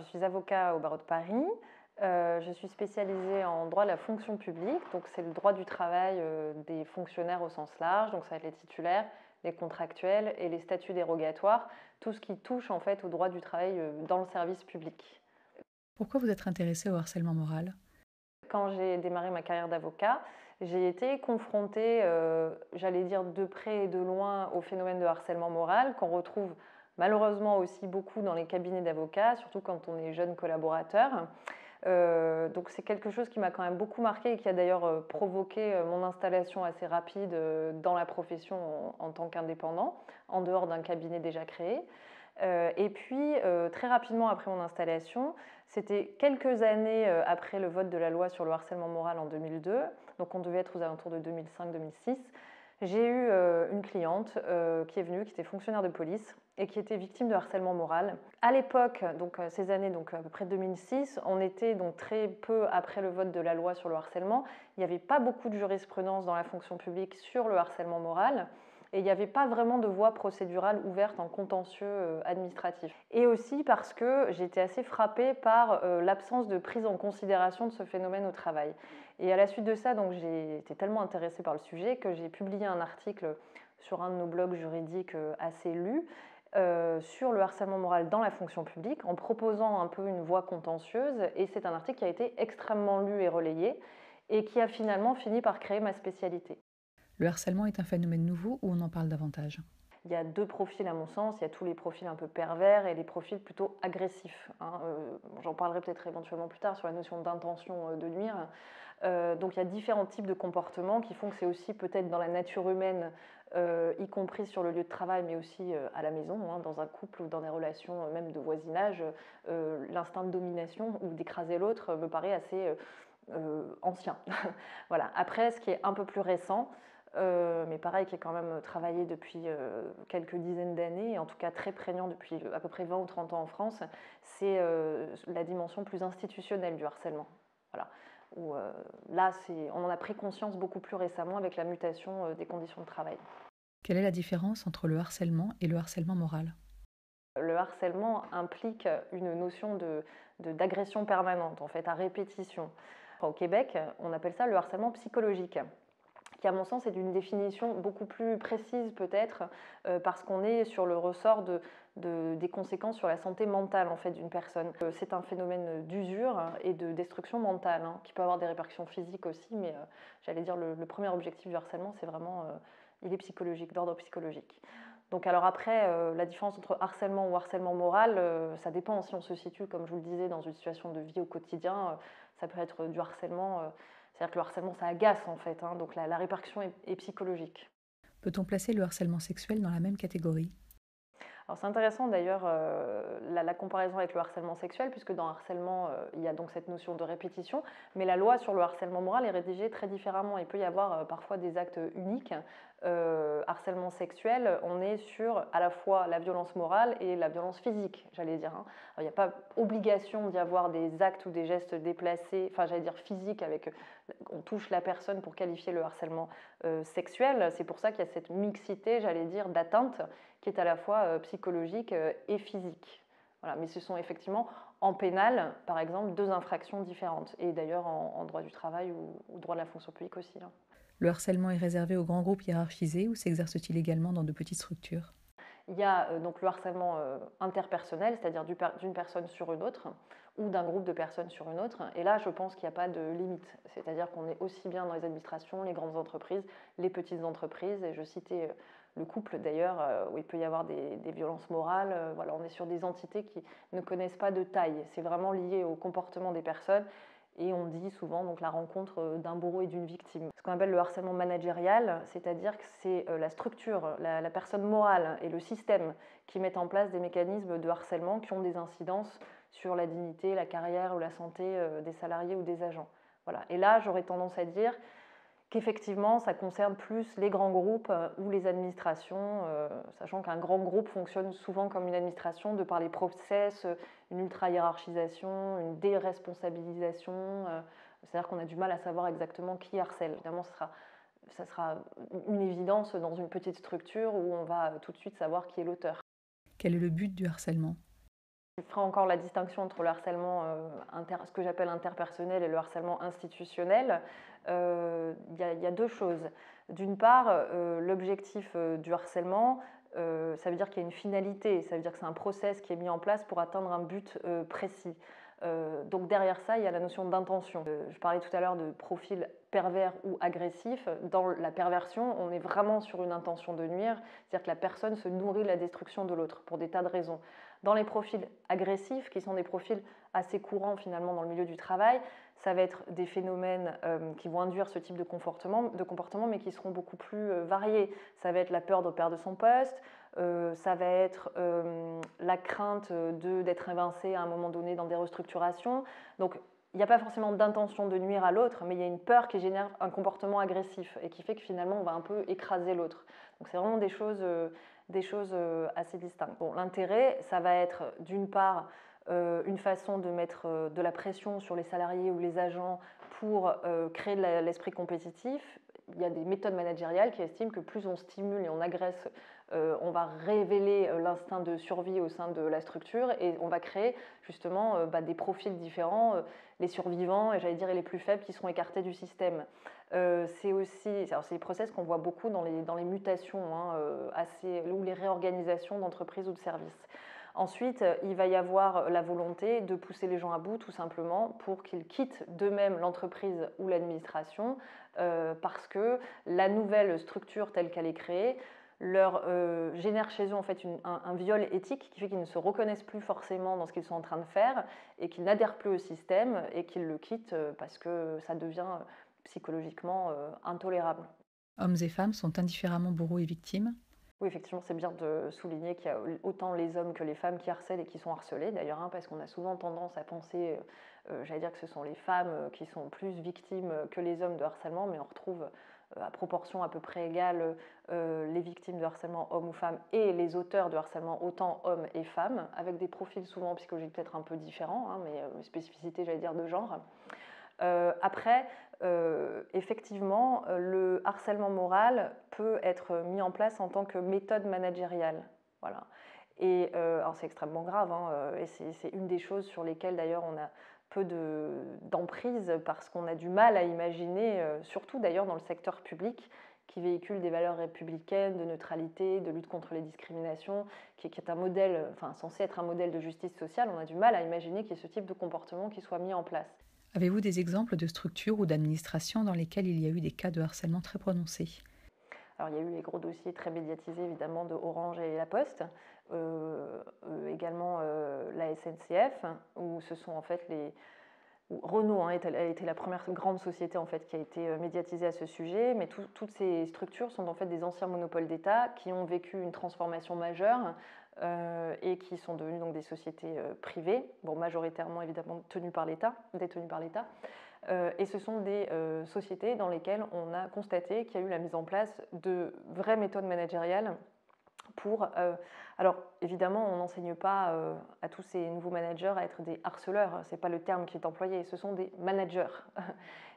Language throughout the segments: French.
suis avocat au barreau de Paris. Je suis spécialisée en droit de la fonction publique, donc c'est le droit du travail des fonctionnaires au sens large, donc ça va être les titulaires, les contractuels et les statuts dérogatoires, tout ce qui touche en fait au droit du travail dans le service public. Pourquoi vous êtes intéressée au harcèlement moral? Quand j'ai démarré ma carrière d'avocat, j'ai été confrontée, j'allais dire de près et de loin, au phénomène de harcèlement moral qu'on retrouve malheureusement aussi beaucoup dans les cabinets d'avocats, surtout quand on est jeune collaborateur. Donc c'est quelque chose qui m'a quand même beaucoup marqué et qui a d'ailleurs provoqué mon installation assez rapide dans la profession en tant qu'indépendant, en dehors d'un cabinet déjà créé. Et puis, très rapidement après mon installation, c'était quelques années après le vote de la loi sur le harcèlement moral en 2002, donc on devait être aux alentours de 2005-2006, j'ai eu une cliente qui est venue, qui était fonctionnaire de police et qui était victime de harcèlement moral. À l'époque, donc ces années, donc à peu près 2006, on était donc très peu après le vote de la loi sur le harcèlement. Il n'y avait pas beaucoup de jurisprudence dans la fonction publique sur le harcèlement moral. Et il n'y avait pas vraiment de voie procédurale ouverte en contentieux administratif. Et aussi parce que j'étais assez frappée par l'absence de prise en considération de ce phénomène au travail. Et à la suite de ça, donc, j'ai été tellement intéressée par le sujet que j'ai publié un article sur un de nos blogs juridiques assez lus sur le harcèlement moral dans la fonction publique en proposant un peu une voie contentieuse. Et c'est un article qui a été extrêmement lu et relayé et qui a finalement fini par créer ma spécialité. Le harcèlement est un phénomène nouveau ou on en parle davantage? Il y a deux profils à mon sens, il y a tous les profils un peu pervers et les profils plutôt agressifs, hein. J'en parlerai peut-être éventuellement plus tard sur la notion d'intention de nuire. Donc il y a différents types de comportements qui font que c'est aussi peut-être dans la nature humaine, y compris sur le lieu de travail, mais aussi à la maison, hein, dans un couple ou dans des relations même de voisinage, l'instinct de domination ou d'écraser l'autre me paraît assez ancien. Voilà. Après, ce qui est un peu plus récent, mais pareil, qui est quand même travaillé depuis quelques dizaines d'années, et en tout cas très prégnant depuis à peu près 20 ou 30 ans en France, c'est la dimension plus institutionnelle du harcèlement. Voilà. Où, là, on en a pris conscience beaucoup plus récemment avec la mutation des conditions de travail. Quelle est la différence entre le harcèlement et le harcèlement moral? Le harcèlement implique une notion d'agression permanente, en fait, à répétition. Au Québec, on appelle ça le harcèlement psychologique, qui à mon sens est d'une définition beaucoup plus précise peut-être, parce qu'on est sur le ressort des conséquences sur la santé mentale en fait, d'une personne. C'est un phénomène d'usure et de destruction mentale, hein, qui peut avoir des répercussions physiques aussi, mais j'allais dire le premier objectif du harcèlement, c'est vraiment, il est psychologique, d'ordre psychologique. Donc alors après, la différence entre harcèlement ou harcèlement moral, ça dépend si on se situe, comme je vous le disais, dans une situation de vie au quotidien, ça peut être du harcèlement, c'est-à-dire que le harcèlement ça agace en fait, hein, donc la répercussion est psychologique. Peut-on placer le harcèlement sexuel dans la même catégorie? Alors c'est intéressant d'ailleurs la comparaison avec le harcèlement sexuel, puisque dans harcèlement, il y a donc cette notion de répétition, mais la loi sur le harcèlement moral est rédigée très différemment. Il peut y avoir parfois des actes uniques. Harcèlement sexuel, on est sur à la fois la violence morale et la violence physique, j'allais dire, hein. Alors, il n'y a pas obligation d'y avoir des actes ou des gestes déplacés, enfin j'allais dire physiques, avec on touche la personne pour qualifier le harcèlement sexuel. C'est pour ça qu'il y a cette mixité, j'allais dire, d'atteintes qui est à la fois psychologique et physique. Voilà. Mais ce sont effectivement en pénal, par exemple, deux infractions différentes. Et d'ailleurs en droit du travail ou droit de la fonction publique aussi, hein. Le harcèlement est réservé aux grands groupes hiérarchisés ou s'exerce-t-il également dans de petites structures? Il y a donc le harcèlement interpersonnel, c'est-à-dire d'une personne sur une autre, ou d'un groupe de personnes sur une autre. Et là, je pense qu'il n'y a pas de limite. C'est-à-dire qu'on est aussi bien dans les administrations, les grandes entreprises, les petites entreprises. Et je citais le couple d'ailleurs, où il peut y avoir des violences morales. Voilà, on est sur des entités qui ne connaissent pas de taille. C'est vraiment lié au comportement des personnes. Et on dit souvent donc, la rencontre d'un bourreau et d'une victime. Ce qu'on appelle le harcèlement managérial, c'est-à-dire que c'est la structure, la personne morale et le système qui mettent en place des mécanismes de harcèlement qui ont des incidences sur la dignité, la carrière ou la santé des salariés ou des agents. Voilà. Et là, j'aurais tendance à dire qu'effectivement, ça concerne plus les grands groupes ou les administrations, sachant qu'un grand groupe fonctionne souvent comme une administration de par les process, une ultra-hiérarchisation, une déresponsabilisation, c'est-à-dire qu'on a du mal à savoir exactement qui harcèle. Évidemment, ça sera une évidence dans une petite structure où on va tout de suite savoir qui est l'auteur. Quel est le but du harcèlement? Je ferai encore la distinction entre le harcèlement ce que j'appelle interpersonnel et le harcèlement institutionnel. Il y a deux choses. D'une part, l'objectif du harcèlement, ça veut dire qu'il y a une finalité, ça veut dire que c'est un process qui est mis en place pour atteindre un but précis. Donc derrière ça, il y a la notion d'intention. Je parlais tout à l'heure de profil pervers ou agressif. Dans la perversion, on est vraiment sur une intention de nuire, c'est-à-dire que la personne se nourrit de la destruction de l'autre pour des tas de raisons. Dans les profils agressifs, qui sont des profils assez courants finalement dans le milieu du travail, ça va être des phénomènes qui vont induire ce type de comportement, mais qui seront beaucoup plus variés. Ça va être la peur de perdre son poste, ça va être la crainte d'être évincé à un moment donné dans des restructurations. Donc, il n'y a pas forcément d'intention de nuire à l'autre, mais il y a une peur qui génère un comportement agressif et qui fait que finalement, on va un peu écraser l'autre. Donc, c'est vraiment des choses assez distinctes. Bon, l'intérêt, ça va être d'une part une façon de mettre de la pression sur les salariés ou les agents pour créer de l'esprit compétitif. Il y a des méthodes managériales qui estiment que plus on stimule et on agresse, on va révéler l'instinct de survie au sein de la structure et on va créer justement des profils différents, les survivants et j'allais dire les plus faibles qui seront écartés du système. C'est des process qu'on voit beaucoup dans les mutations ou les réorganisations d'entreprises ou de services. Ensuite, il va y avoir la volonté de pousser les gens à bout tout simplement pour qu'ils quittent d'eux-mêmes l'entreprise ou l'administration parce que la nouvelle structure telle qu'elle est créée leur génère chez eux en fait un viol éthique qui fait qu'ils ne se reconnaissent plus forcément dans ce qu'ils sont en train de faire et qu'ils n'adhèrent plus au système et qu'ils le quittent parce que ça devient psychologiquement intolérable. Hommes et femmes sont indifféremment bourreaux et victimes. Oui, effectivement, c'est bien de souligner qu'il y a autant les hommes que les femmes qui harcèlent et qui sont harcelés, d'ailleurs, parce qu'on a souvent tendance à penser, j'allais dire que ce sont les femmes qui sont plus victimes que les hommes de harcèlement, mais on retrouve à proportion à peu près égale les victimes de harcèlement hommes ou femmes et les auteurs de harcèlement autant hommes et femmes, avec des profils souvent psychologiques peut-être un peu différents, mais une spécificité, j'allais dire, de genre. Après, effectivement, le harcèlement moral peut être mis en place en tant que méthode managériale. Voilà. Et alors c'est extrêmement grave, et c'est une des choses sur lesquelles d'ailleurs on a peu d'emprise parce qu'on a du mal à imaginer, surtout d'ailleurs dans le secteur public, qui véhicule des valeurs républicaines de neutralité, de lutte contre les discriminations, qui est un modèle, enfin censé être un modèle de justice sociale, on a du mal à imaginer qu'il y ait ce type de comportement qui soit mis en place. Avez-vous des exemples de structures ou d'administrations dans lesquelles il y a eu des cas de harcèlement très prononcés? Alors, il y a eu les gros dossiers très médiatisés, évidemment, de Orange et La Poste, également la SNCF, où ce sont en fait Renault a été la première grande société en fait, qui a été médiatisée à ce sujet, mais toutes ces structures sont en fait des anciens monopoles d'État qui ont vécu une transformation majeure et qui sont devenues donc des sociétés privées, bon, majoritairement évidemment détenues par l'État. Et ce sont des sociétés dans lesquelles on a constaté qu'il y a eu la mise en place de vraies méthodes managériales pour... alors évidemment, on n'enseigne pas à tous ces nouveaux managers à être des harceleurs, ce n'est pas le terme qui est employé, ce sont des managers.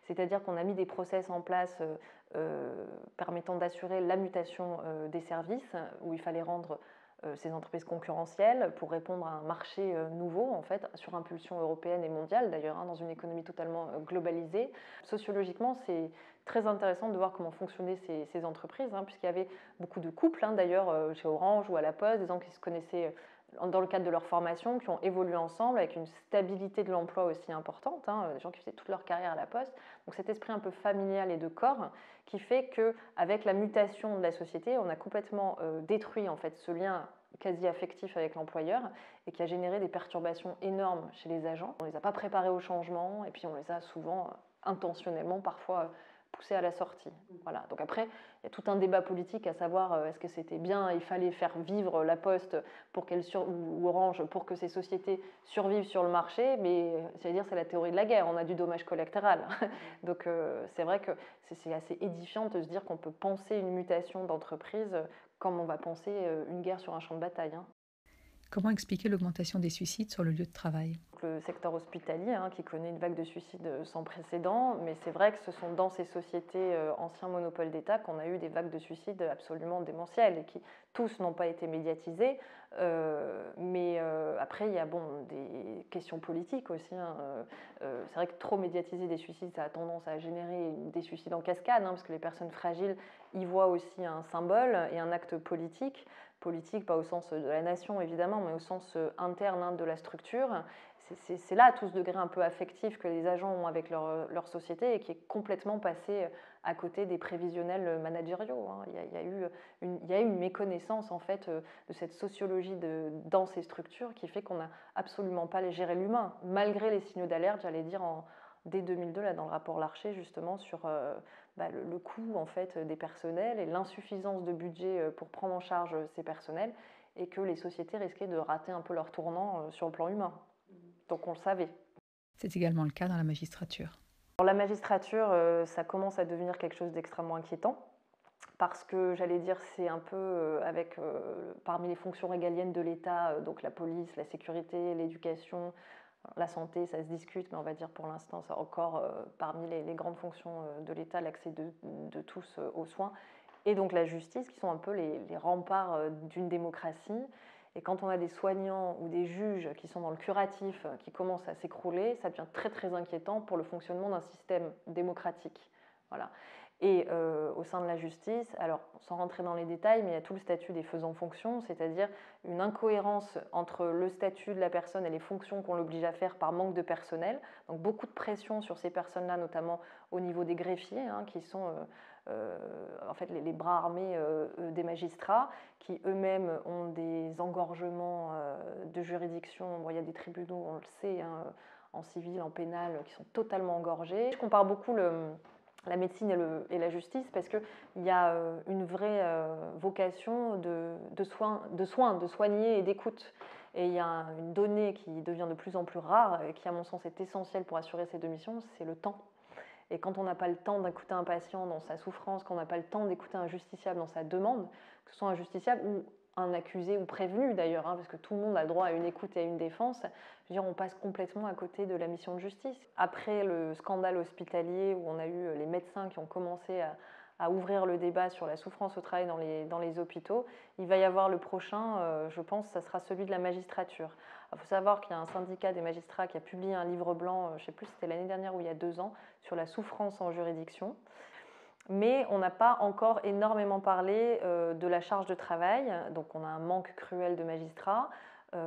C'est-à-dire qu'on a mis des process en place permettant d'assurer la mutation des services, où il fallait rendre ces entreprises concurrentielles pour répondre à un marché nouveau, en fait, sur impulsion européenne et mondiale, d'ailleurs, dans une économie totalement globalisée. Sociologiquement, c'est très intéressant de voir comment fonctionnaient ces entreprises, puisqu'il y avait beaucoup de couples, d'ailleurs, chez Orange ou à La Poste, des gens qui se connaissaient dans le cadre de leur formation, qui ont évolué ensemble avec une stabilité de l'emploi aussi importante, des gens qui faisaient toute leur carrière à La Poste. Donc cet esprit un peu familial et de corps qui fait qu'avec la mutation de la société, on a complètement détruit en fait ce lien quasi affectif avec l'employeur et qui a généré des perturbations énormes chez les agents. On ne les a pas préparés au changement et puis on les a souvent intentionnellement parfois poussés à la sortie. Voilà. Donc après, il y a tout un débat politique à savoir est-ce que c'était bien, il fallait faire vivre La Poste pour ou Orange pour que ces sociétés survivent sur le marché, mais c'est-à-dire c'est la théorie de la guerre, on a du dommage collatéral. Donc c'est vrai que c'est assez édifiant de se dire qu'on peut penser une mutation d'entreprise comme on va penser une guerre sur un champ de bataille. Comment expliquer l'augmentation des suicides sur le lieu de travail? donc le secteur hospitalier, hein, qui connaît une vague de suicides sans précédent, mais c'est vrai que ce sont dans ces sociétés anciens monopoles d'État qu'on a eu des vagues de suicides absolument démentielles et qui tous n'ont pas été médiatisés. Mais après, il y a des questions politiques aussi. Hein. C'est vrai que trop médiatiser des suicides, ça a tendance à générer des suicides en cascade, hein, parce que les personnes fragiles y voient aussi un symbole et un acte politique. Politique, pas au sens de la nation évidemment, mais au sens interne, hein, de la structure. C'est là tout ce degré un peu affectif que les agents ont avec leur société et qui est complètement passé à côté des prévisionnels managériaux. Hein. Il y a eu une méconnaissance en fait de cette sociologie dans ces structures qui fait qu'on n'a absolument pas géré l'humain, malgré les signaux d'alerte, j'allais dire dès 2002 là, dans le rapport Larcher justement sur le coût en fait des personnels et l'insuffisance de budget pour prendre en charge ces personnels et que les sociétés risquaient de rater un peu leur tournant sur le plan humain. Donc on le savait. C'est également le cas dans la magistrature. Alors, la magistrature, ça commence à devenir quelque chose d'extrêmement inquiétant parce que j'allais dire c'est un peu parmi les fonctions régaliennes de l'État, donc la police, la sécurité, l'éducation, la santé, ça se discute, mais on va dire pour l'instant c'est encore parmi les grandes fonctions de l'État, l'accès de tous aux soins, et donc la justice qui sont un peu les remparts d'une démocratie. Et quand on a des soignants ou des juges qui sont dans le curatif, qui commencent à s'écrouler, ça devient très très inquiétant pour le fonctionnement d'un système démocratique. Voilà. Et au sein de la justice, alors sans rentrer dans les détails, mais il y a tout le statut des faisans fonctions, c'est-à-dire une incohérence entre le statut de la personne et les fonctions qu'on l'oblige à faire par manque de personnel. Donc beaucoup de pression sur ces personnes-là, notamment au niveau des greffiers, hein, qui sont en fait les bras armés des magistrats, qui eux-mêmes ont des engorgements de juridiction. Bon, il y a des tribunaux, on le sait, hein, en civil, en pénal, qui sont totalement engorgés. Je compare beaucoup la médecine et la justice parce qu'il y a une vraie vocation de soigner et d'écoute. Et il y a une donnée qui devient de plus en plus rare et qui, à mon sens, est essentielle pour assurer ces deux missions, c'est le temps. Et quand on n'a pas le temps d'écouter un patient dans sa souffrance, quand on n'a pas le temps d'écouter un justiciable dans sa demande, que ce soit un justiciable ou un accusé ou prévenu d'ailleurs, hein, parce que tout le monde a le droit à une écoute et à une défense, je veux dire, on passe complètement à côté de la mission de justice. Après le scandale hospitalier où on a eu les médecins qui ont commencé à ouvrir le débat sur la souffrance au travail dans les hôpitaux, il va y avoir le prochain, je pense, ça sera celui de la magistrature. Il faut savoir qu'il y a un syndicat des magistrats qui a publié un livre blanc, je ne sais plus si c'était l'année dernière ou il y a 2 ans, sur la souffrance en juridiction. Mais on n'a pas encore énormément parlé de la charge de travail, donc on a un manque cruel de magistrats.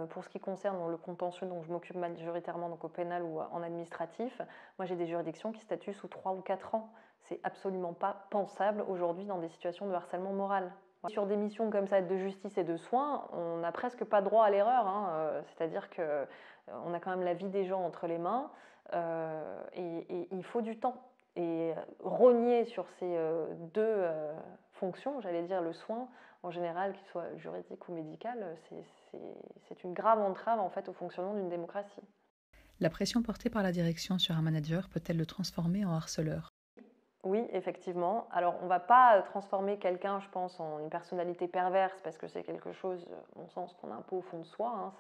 Pour ce qui concerne le contentieux dont je m'occupe majoritairement donc au pénal ou en administratif, moi j'ai des juridictions qui statuent sous 3 ou 4 ans. C'est absolument pas pensable aujourd'hui dans des situations de harcèlement moral. Sur des missions comme ça de justice et de soins, on n'a presque pas droit à l'erreur, hein. C'est-à-dire qu'on a quand même la vie des gens entre les mains et il faut du temps. Et rogner sur ces deux fonctions, j'allais dire le soin en général, qu'il soit juridique ou médical, c'est une grave entrave en fait au fonctionnement d'une démocratie. La pression portée par la direction sur un manager peut-elle le transformer en harceleur ? Oui, effectivement. Alors, on ne va pas transformer quelqu'un, je pense, en une personnalité perverse, parce que c'est quelque chose, à mon sens, qu'on a un peu au fond de soi. Hein,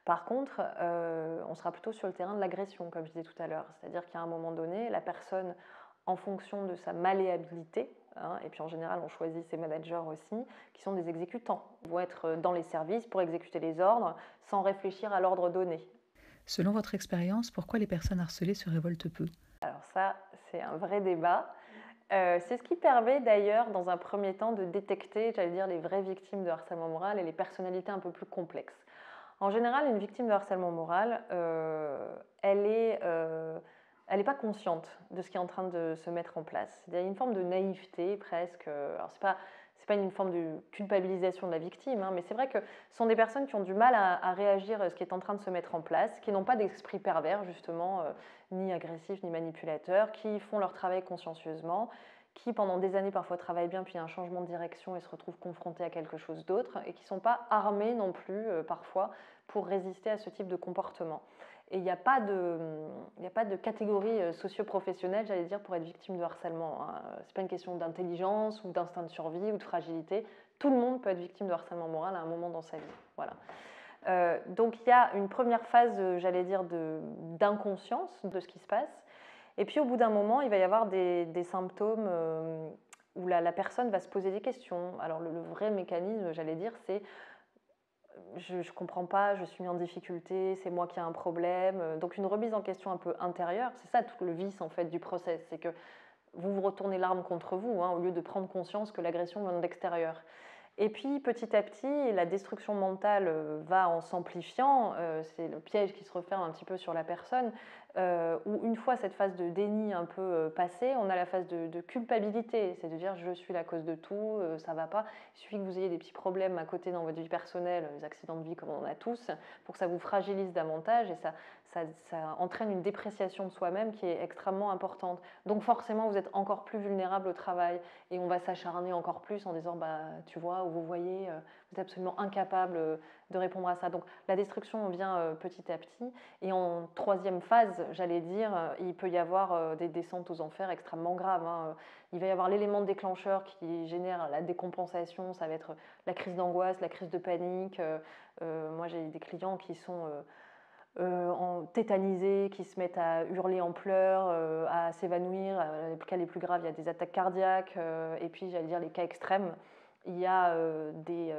Par contre, on sera plutôt sur le terrain de l'agression, comme je disais tout à l'heure. C'est-à-dire qu'à un moment donné, la personne, en fonction de sa malléabilité, hein, et puis en général, on choisit ses managers aussi, qui sont des exécutants. Ils vont être dans les services pour exécuter les ordres, sans réfléchir à l'ordre donné. Selon votre expérience, pourquoi les personnes harcelées se révoltent peu ? Alors ça, c'est un vrai débat. C'est ce qui permet d'ailleurs, dans un premier temps, de détecter, j'allais dire, les vraies victimes de harcèlement moral et les personnalités un peu plus complexes. En général, une victime de harcèlement moral, elle n'est pas consciente de ce qui est en train de se mettre en place. Il y a une forme de naïveté presque. Alors, c'est pas une forme de culpabilisation de la victime, hein, mais c'est vrai que ce sont des personnes qui ont du mal à réagir à ce qui est en train de se mettre en place, qui n'ont pas d'esprit pervers, justement, ni agressif, ni manipulateur, qui font leur travail consciencieusement, qui pendant des années parfois travaillent bien, puis il y a un changement de direction et se retrouvent confrontés à quelque chose d'autre, et qui ne sont pas armés non plus, parfois, pour résister à ce type de comportement. Et il n'y a pas de catégorie socio-professionnelle, j'allais dire, pour être victime de harcèlement. Hein. Ce n'est pas une question d'intelligence ou d'instinct de survie ou de fragilité. Tout le monde peut être victime de harcèlement moral à un moment dans sa vie. Voilà. Donc il y a une première phase, j'allais dire, d'inconscience de ce qui se passe. Et puis au bout d'un moment, il va y avoir des symptômes où la personne va se poser des questions. Alors le vrai mécanisme, j'allais dire, c'est je ne comprends pas, je suis mis en difficulté, c'est moi qui ai un problème. Donc une remise en question un peu intérieure, c'est ça tout le vice en fait du process, c'est que vous vous retournez l'arme contre vous, hein, au lieu de prendre conscience que l'agression vient de l'extérieur. Et puis petit à petit, la destruction mentale va en s'amplifiant, c'est le piège qui se referme un petit peu sur la personne, où une fois cette phase de déni un peu passée, on a la phase de culpabilité, c'est de dire je suis la cause de tout, ça va pas. Il suffit que vous ayez des petits problèmes à côté dans votre vie personnelle, les accidents de vie comme on en a tous, pour que ça vous fragilise davantage et ça entraîne une dépréciation de soi-même qui est extrêmement importante. Donc forcément, vous êtes encore plus vulnérable au travail et on va s'acharner encore plus en disant bah, tu vois, ou vous voyez, vous êtes absolument incapable de répondre à ça. Donc la destruction vient petit à petit. Et en troisième phase, j'allais dire, il peut y avoir des descentes aux enfers extrêmement graves, hein. Il va y avoir l'élément déclencheur qui génère la décompensation, ça va être la crise d'angoisse, la crise de panique. Moi j'ai des clients qui sont tétanisés, qui se mettent à hurler en pleurs, à s'évanouir. Les cas les plus graves, il y a des attaques cardiaques. Et puis, j'allais dire, les cas extrêmes, il y a des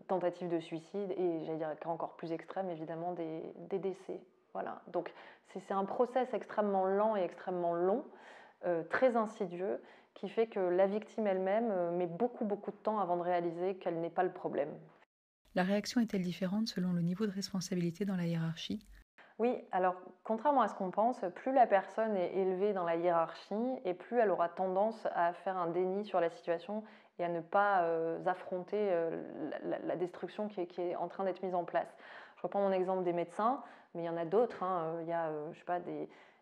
tentatives de suicide. Et j'allais dire, les cas encore plus extrêmes, évidemment, des décès. Voilà. Donc, c'est un process extrêmement lent et extrêmement long, très insidieux, qui fait que la victime elle-même met beaucoup, beaucoup de temps avant de réaliser qu'elle n'est pas le problème. La réaction est-elle différente selon le niveau de responsabilité dans la hiérarchie ? Oui, alors contrairement à ce qu'on pense, plus la personne est élevée dans la hiérarchie et plus elle aura tendance à faire un déni sur la situation et à ne pas affronter la destruction qui est en train d'être mise en place. Je reprends mon exemple des médecins, mais il y en a d'autres, hein. Il y a je sais pas,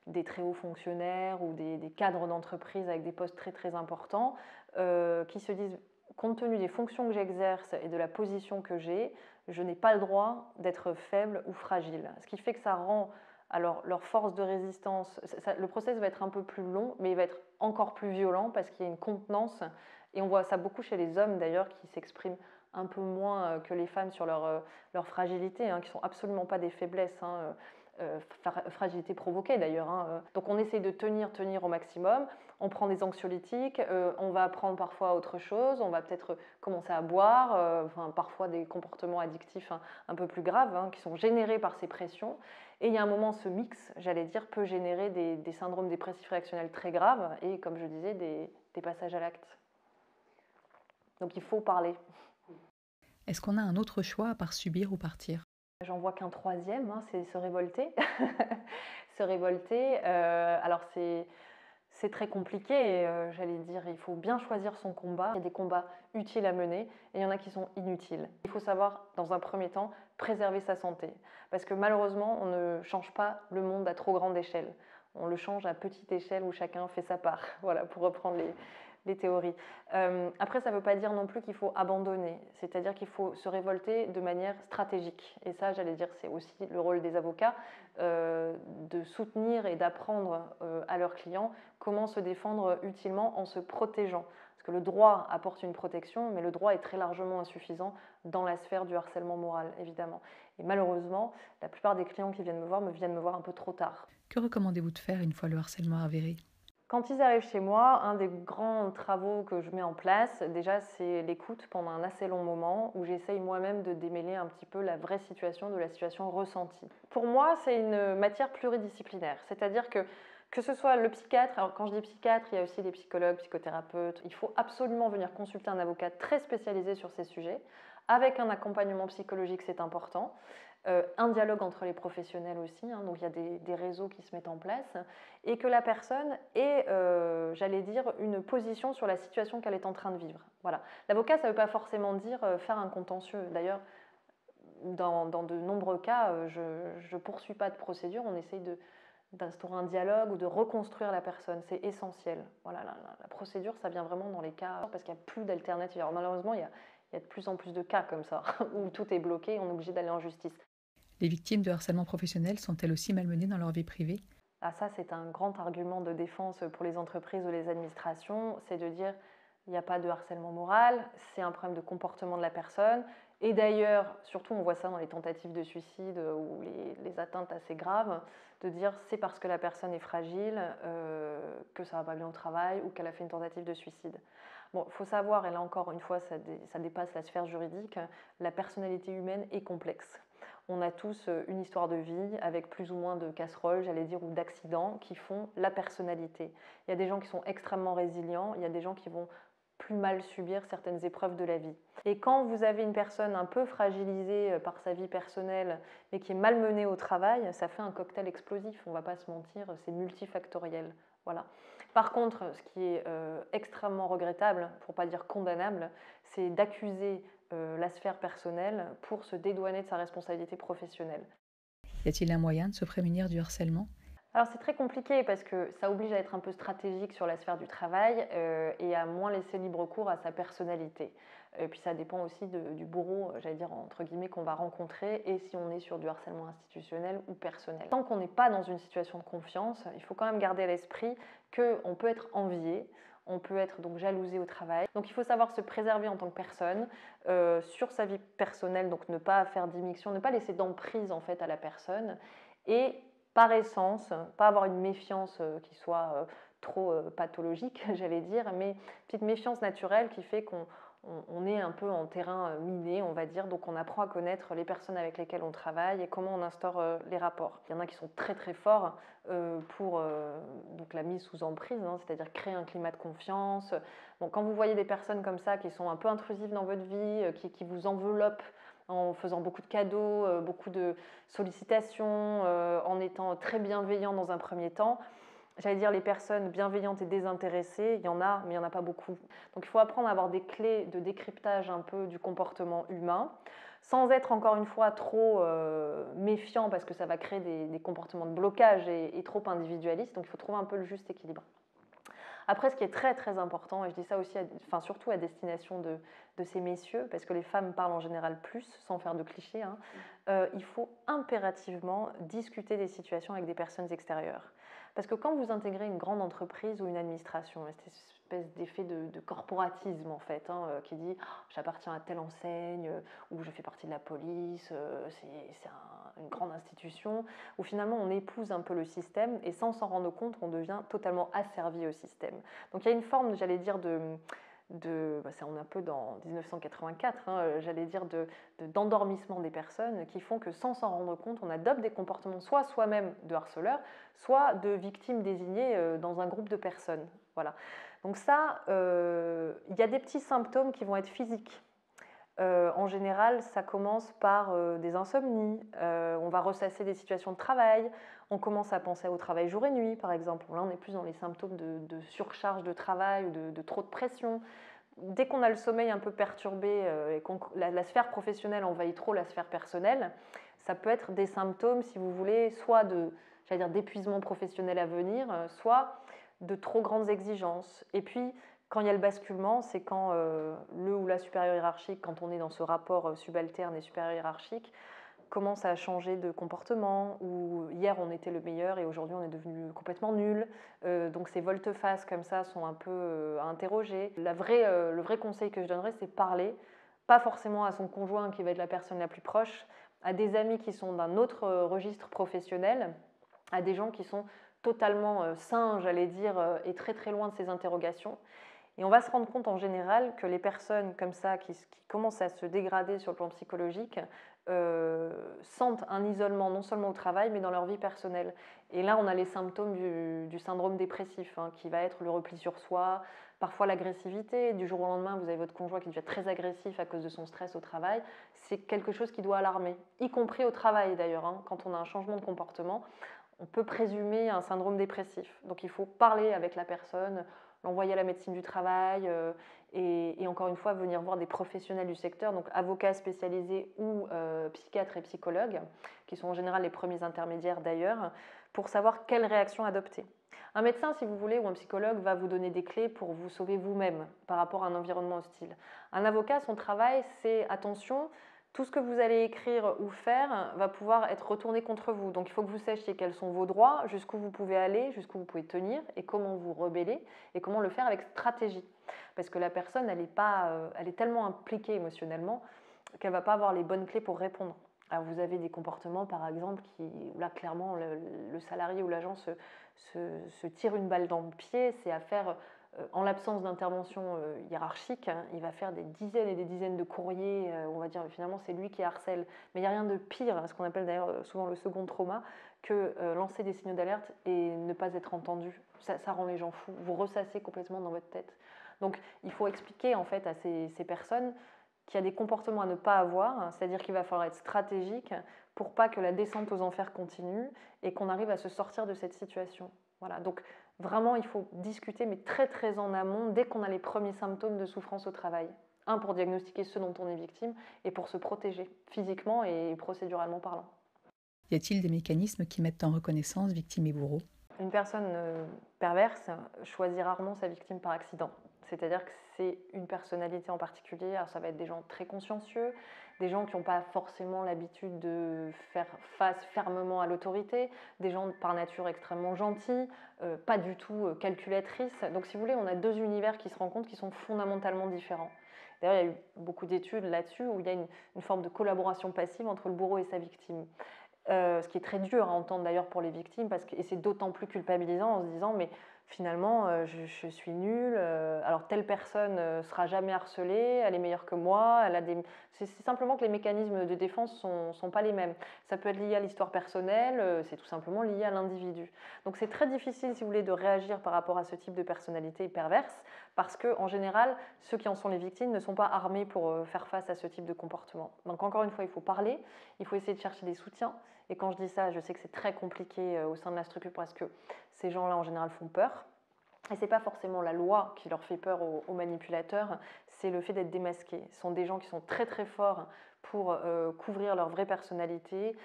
des très hauts fonctionnaires ou des cadres d'entreprise avec des postes très très importants qui se disent, compte tenu des fonctions que j'exerce et de la position que j'ai, je n'ai pas le droit d'être faible ou fragile. Ce qui fait que ça rend alors leur force de résistance, le process va être un peu plus long, mais il va être encore plus violent parce qu'il y a une contenance. Et on voit ça beaucoup chez les hommes d'ailleurs qui s'expriment un peu moins que les femmes sur leur fragilité, hein, qui ne sont absolument pas des faiblesses. Hein, fragilité provoquée d'ailleurs. Hein. Donc on essaye de tenir au maximum, on prend des anxiolytiques, on va prendre parfois autre chose, on va peut-être commencer à boire, parfois des comportements addictifs un peu plus graves qui sont générés par ces pressions. Et il y a un moment, ce mix, j'allais dire, peut générer des syndromes dépressifs réactionnels très graves et, comme je disais, des passages à l'acte. Donc il faut parler. Est-ce qu'on a un autre choix à part subir ou partir ? J'en vois qu'un troisième, hein, c'est se révolter. Se révolter, alors c'est très compliqué, j'allais dire, il faut bien choisir son combat. Il y a des combats utiles à mener et il y en a qui sont inutiles. Il faut savoir, dans un premier temps, préserver sa santé. Parce que malheureusement, on ne change pas le monde à trop grande échelle. On le change à petite échelle où chacun fait sa part, voilà, pour reprendre les théories. Après, ça ne veut pas dire non plus qu'il faut abandonner, c'est-à-dire qu'il faut se révolter de manière stratégique. Et ça, j'allais dire, c'est aussi le rôle des avocats, de soutenir et d'apprendre à leurs clients comment se défendre utilement en se protégeant. Parce que le droit apporte une protection, mais le droit est très largement insuffisant dans la sphère du harcèlement moral, évidemment. Et malheureusement, la plupart des clients qui viennent me voir un peu trop tard. Que recommandez-vous de faire une fois le harcèlement avéré ? Quand ils arrivent chez moi, un des grands travaux que je mets en place, déjà, c'est l'écoute pendant un assez long moment où j'essaye moi-même de démêler un petit peu la vraie situation de la situation ressentie. Pour moi, c'est une matière pluridisciplinaire, c'est-à-dire que ce soit le psychiatre, alors quand je dis psychiatre, il y a aussi des psychologues, psychothérapeutes, il faut absolument venir consulter un avocat très spécialisé sur ces sujets, avec un accompagnement psychologique, c'est important. Un dialogue entre les professionnels aussi, hein, donc il y a des réseaux qui se mettent en place, et que la personne ait, j'allais dire, une position sur la situation qu'elle est en train de vivre. Voilà. L'avocat, ça ne veut pas forcément dire faire un contentieux. D'ailleurs, dans de nombreux cas, je ne poursuis pas de procédure, on essaye d'instaurer un dialogue ou de reconstruire la personne, c'est essentiel. Voilà, la procédure, ça vient vraiment dans les cas, parce qu'il n'y a plus d'alternatives. Alors malheureusement, il y a de plus en plus de cas comme ça, où tout est bloqué, on est obligé d'aller en justice. Les victimes de harcèlement professionnel sont-elles aussi malmenées dans leur vie privée ? Ah, ça, c'est un grand argument de défense pour les entreprises ou les administrations, c'est de dire il n'y a pas de harcèlement moral, c'est un problème de comportement de la personne. Et d'ailleurs, surtout on voit ça dans les tentatives de suicide ou les atteintes assez graves, de dire c'est parce que la personne est fragile, que ça ne va pas bien au travail ou qu'elle a fait une tentative de suicide. Bon, il faut savoir, et là encore une fois ça dépasse la sphère juridique, la personnalité humaine est complexe. On a tous une histoire de vie avec plus ou moins de casseroles, j'allais dire, ou d'accidents qui font la personnalité. Il y a des gens qui sont extrêmement résilients, il y a des gens qui vont plus mal subir certaines épreuves de la vie. Et quand vous avez une personne un peu fragilisée par sa vie personnelle, mais qui est malmenée au travail, ça fait un cocktail explosif, on ne va pas se mentir, c'est multifactoriel. Voilà. Par contre, ce qui est extrêmement regrettable, pour ne pas dire condamnable, c'est d'accuser la sphère personnelle pour se dédouaner de sa responsabilité professionnelle. Y a-t-il un moyen de se prémunir du harcèlement? Alors c'est très compliqué parce que ça oblige à être un peu stratégique sur la sphère du travail et à moins laisser libre cours à sa personnalité. Et puis ça dépend aussi du bourreau, j'allais dire entre guillemets, qu'on va rencontrer et si on est sur du harcèlement institutionnel ou personnel. Tant qu'on n'est pas dans une situation de confiance, il faut quand même garder à l'esprit qu'on peut être envié, on peut être donc jalousé au travail. Donc il faut savoir se préserver en tant que personne sur sa vie personnelle, donc ne pas faire d'immixtion, ne pas laisser d'emprise en fait à la personne et par essence, pas avoir une méfiance qui soit trop pathologique, j'allais dire, mais une petite méfiance naturelle qui fait qu'on est un peu en terrain miné, on va dire, donc on apprend à connaître les personnes avec lesquelles on travaille et comment on instaure les rapports. Il y en a qui sont très très forts pour donc la mise sous emprise, hein, c'est-à-dire créer un climat de confiance. Bon, quand vous voyez des personnes comme ça qui sont un peu intrusives dans votre vie, qui vous enveloppent en faisant beaucoup de cadeaux, beaucoup de sollicitations, en étant très bienveillant dans un premier temps. J'allais dire les personnes bienveillantes et désintéressées, il y en a, mais il n'y en a pas beaucoup. Donc il faut apprendre à avoir des clés de décryptage un peu du comportement humain, sans être encore une fois trop méfiant parce que ça va créer des comportements de blocage et trop individualistes. Donc il faut trouver un peu le juste équilibre. Après, ce qui est très très important, et je dis ça aussi, surtout à destination de ces messieurs, parce que les femmes parlent en général plus, sans faire de clichés, hein, il faut impérativement discuter des situations avec des personnes extérieures. Parce que quand vous intégrez une grande entreprise ou une administration, cette espèce d'effet de corporatisme en fait, hein, qui dit oh, j'appartiens à telle enseigne, ou je fais partie de la police, c'est une grande institution, où finalement on épouse un peu le système et sans s'en rendre compte, on devient totalement asservi au système. Donc il y a une forme, j'allais dire, on est un peu dans 1984, hein, j'allais dire, d'endormissement des personnes qui font que sans s'en rendre compte, on adopte des comportements soit soi-même de harceleur, soit de victimes désignées dans un groupe de personnes. Voilà. Donc ça, il y a des petits symptômes qui vont être physiques. En général, ça commence par des insomnies, on va ressasser des situations de travail, on commence à penser au travail jour et nuit, par exemple. Là, on est plus dans les symptômes de surcharge de travail ou de trop de pression. Dès qu'on a le sommeil un peu perturbé et que la sphère professionnelle envahit trop la sphère personnelle, ça peut être des symptômes, si vous voulez, soit d'épuisement professionnel à venir, soit de trop grandes exigences. Et puis, quand il y a le basculement, c'est quand le ou la supérieur hiérarchique, quand on est dans ce rapport subalterne et supérieur hiérarchique, commence à changer de comportement, ou hier on était le meilleur et aujourd'hui on est devenu complètement nul. Donc ces volte-face comme ça sont un peu à interroger. Le vrai conseil que je donnerais, c'est parler, pas forcément à son conjoint qui va être la personne la plus proche, à des amis qui sont d'un autre registre professionnel, à des gens qui sont totalement sains, j'allais dire, et très très loin de ces interrogations. Et on va se rendre compte en général que les personnes comme ça qui commencent à se dégrader sur le plan psychologique sentent un isolement non seulement au travail mais dans leur vie personnelle. Et là on a les symptômes du syndrome dépressif hein, qui va être le repli sur soi, parfois l'agressivité. Du jour au lendemain vous avez votre conjoint qui devient très agressif à cause de son stress au travail. C'est quelque chose qui doit alarmer, y compris au travail d'ailleurs. Hein. Quand on a un changement de comportement, on peut présumer un syndrome dépressif. Donc il faut parler avec la personne, l'envoyer à la médecine du travail et encore une fois venir voir des professionnels du secteur, donc avocats spécialisés ou psychiatres et psychologues, qui sont en général les premiers intermédiaires d'ailleurs, pour savoir quelle réaction adopter. Un médecin, si vous voulez, ou un psychologue va vous donner des clés pour vous sauver vous-même par rapport à un environnement hostile. Un avocat, son travail, c'est attention, tout ce que vous allez écrire ou faire va pouvoir être retourné contre vous. Donc il faut que vous sachiez quels sont vos droits, jusqu'où vous pouvez aller, jusqu'où vous pouvez tenir et comment vous rebeller et comment le faire avec stratégie. Parce que la personne, elle est tellement impliquée émotionnellement qu'elle ne va pas avoir les bonnes clés pour répondre. Alors vous avez des comportements par exemple où là clairement le salarié ou l'agent se tire une balle dans le pied, c'est à faire en l'absence d'intervention hiérarchique, hein, il va faire des dizaines et des dizaines de courriers, on va dire finalement c'est lui qui harcèle. Mais il n'y a rien de pire, hein, ce qu'on appelle d'ailleurs souvent le second trauma, que lancer des signaux d'alerte et ne pas être entendu. Ça rend les gens fous, vous ressassez complètement dans votre tête. Donc il faut expliquer en fait à ces personnes qu'il y a des comportements à ne pas avoir, hein, c'est-à-dire qu'il va falloir être stratégique pour pas que la descente aux enfers continue et qu'on arrive à se sortir de cette situation. Voilà, donc vraiment il faut discuter, mais très très en amont, dès qu'on a les premiers symptômes de souffrance au travail. Un, pour diagnostiquer ce dont on est victime, et pour se protéger, physiquement et procéduralement parlant. Y a-t-il des mécanismes qui mettent en reconnaissance victime et bourreau? Une personne perverse choisit rarement sa victime par accident. C'est-à-dire que c'est une personnalité en particulier. Alors ça va être des gens très consciencieux, des gens qui n'ont pas forcément l'habitude de faire face fermement à l'autorité, des gens par nature extrêmement gentils, pas du tout calculatrices. Donc si vous voulez, on a deux univers qui se rencontrent qui sont fondamentalement différents. D'ailleurs, il y a eu beaucoup d'études là-dessus où il y a une forme de collaboration passive entre le bourreau et sa victime. Ce qui est très dur à entendre d'ailleurs pour les victimes, et c'est d'autant plus culpabilisant en se disant mais finalement je suis nulle, alors telle personne ne sera jamais harcelée, elle est meilleure que moi, c'est simplement que les mécanismes de défense ne sont pas les mêmes. Ça peut être lié à l'histoire personnelle, c'est tout simplement lié à l'individu. Donc c'est très difficile, si vous voulez, de réagir par rapport à ce type de personnalité perverse, parce qu'en général, ceux qui en sont les victimes ne sont pas armés pour faire face à ce type de comportement. Donc encore une fois, il faut parler, il faut essayer de chercher des soutiens. Et quand je dis ça, je sais que c'est très compliqué au sein de la structure parce que ces gens-là, en général, font peur. Et ce n'est pas forcément la loi qui leur fait peur aux manipulateurs, c'est le fait d'être démasqués. Ce sont des gens qui sont très très forts pour couvrir leur vraie personnalité,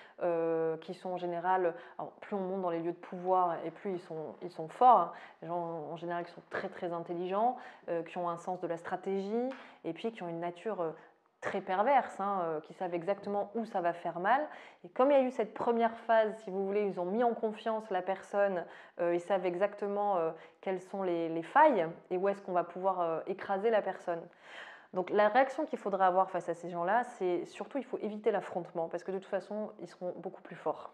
qui sont en général, alors plus on monte dans les lieux de pouvoir et plus ils sont forts, hein. Les gens en général qui sont très très intelligents, qui ont un sens de la stratégie et puis qui ont une nature très perverses, hein, qui savent exactement où ça va faire mal. Et comme il y a eu cette première phase, si vous voulez, ils ont mis en confiance la personne, ils savent exactement quelles sont les failles et où est-ce qu'on va pouvoir écraser la personne. Donc la réaction qu'il faudra avoir face à ces gens-là, c'est surtout il faut éviter l'affrontement parce que de toute façon, ils seront beaucoup plus forts.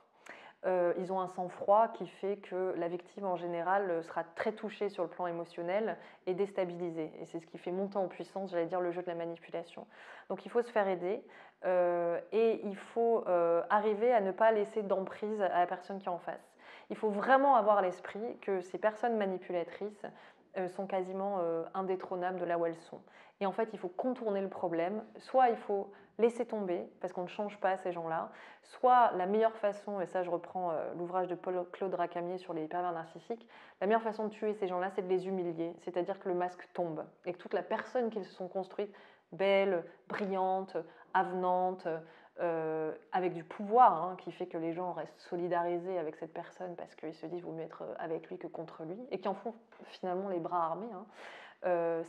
Ils ont un sang-froid qui fait que la victime en général sera très touchée sur le plan émotionnel et déstabilisée. Et c'est ce qui fait monter en puissance, j'allais dire, le jeu de la manipulation. Donc il faut se faire aider et il faut arriver à ne pas laisser d'emprise à la personne qui est en face. Il faut vraiment avoir à l'esprit que ces personnes manipulatrices sont quasiment indétrônables de là où elles sont. Et en fait, il faut contourner le problème. Soit il faut laisser tomber, parce qu'on ne change pas ces gens-là, soit la meilleure façon, et ça je reprends l'ouvrage de Claude Racamier sur les pervers narcissiques, la meilleure façon de tuer ces gens-là, c'est de les humilier, c'est-à-dire que le masque tombe, et que toute la personne qu'ils se sont construite, belle, brillante, avenante, avec du pouvoir, hein, qui fait que les gens restent solidarisés avec cette personne parce qu'ils se disent vaut mieux être avec lui que contre lui, et qui en font finalement les bras armés, hein.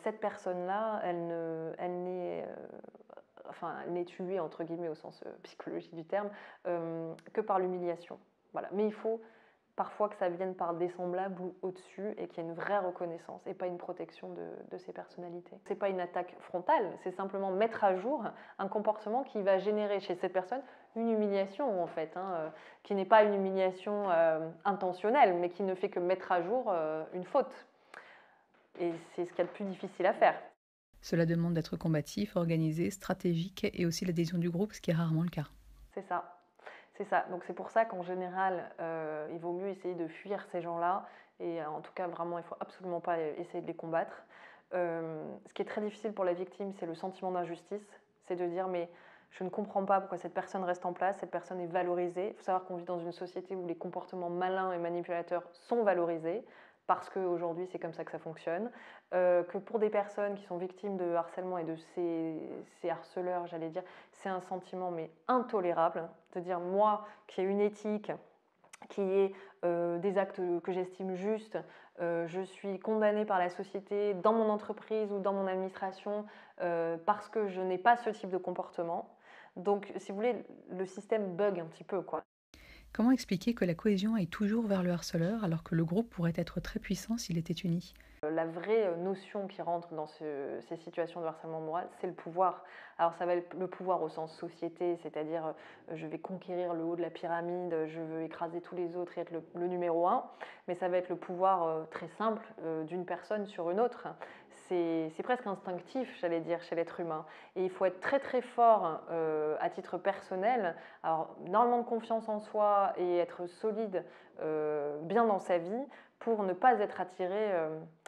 Cette personne-là, elle n'est tuée, entre guillemets, au sens psychologique du terme, que par l'humiliation. Voilà. Mais il faut parfois que ça vienne par des semblables ou au-dessus et qu'il y ait une vraie reconnaissance et pas une protection de ces personnalités. Ce n'est pas une attaque frontale, c'est simplement mettre à jour un comportement qui va générer chez cette personne une humiliation, en fait, hein, qui n'est pas une humiliation intentionnelle, mais qui ne fait que mettre à jour une faute. Et c'est ce qu'il y a de plus difficile à faire. Cela demande d'être combatif, organisé, stratégique et aussi l'adhésion du groupe, ce qui est rarement le cas. C'est ça. C'est ça. Donc c'est pour ça qu'en général, il vaut mieux essayer de fuir ces gens-là. Et en tout cas, vraiment, il ne faut absolument pas essayer de les combattre. Ce qui est très difficile pour la victime, c'est le sentiment d'injustice. C'est de dire, mais je ne comprends pas pourquoi cette personne reste en place, cette personne est valorisée. Il faut savoir qu'on vit dans une société où les comportements malins et manipulateurs sont valorisés, parce qu'aujourd'hui, c'est comme ça que ça fonctionne. Que pour des personnes qui sont victimes de harcèlement et de ces harceleurs, j'allais dire, c'est un sentiment mais intolérable, de dire moi qui ai une éthique, qui ai des actes que j'estime justes, je suis condamnée par la société dans mon entreprise ou dans mon administration parce que je n'ai pas ce type de comportement. Donc, si vous voulez, le système bug un petit peu, quoi. Comment expliquer que la cohésion aille toujours vers le harceleur alors que le groupe pourrait être très puissant s'il était uni? La vraie notion qui rentre dans ces situations de harcèlement moral, c'est le pouvoir. Alors ça va être le pouvoir au sens société, c'est-à-dire je vais conquérir le haut de la pyramide, je veux écraser tous les autres et être le numéro un, mais ça va être le pouvoir très simple d'une personne sur une autre. C'est presque instinctif, j'allais dire, chez l'être humain. Et il faut être très très fort à titre personnel, alors énormément de confiance en soi et être solide bien dans sa vie pour ne pas être attiré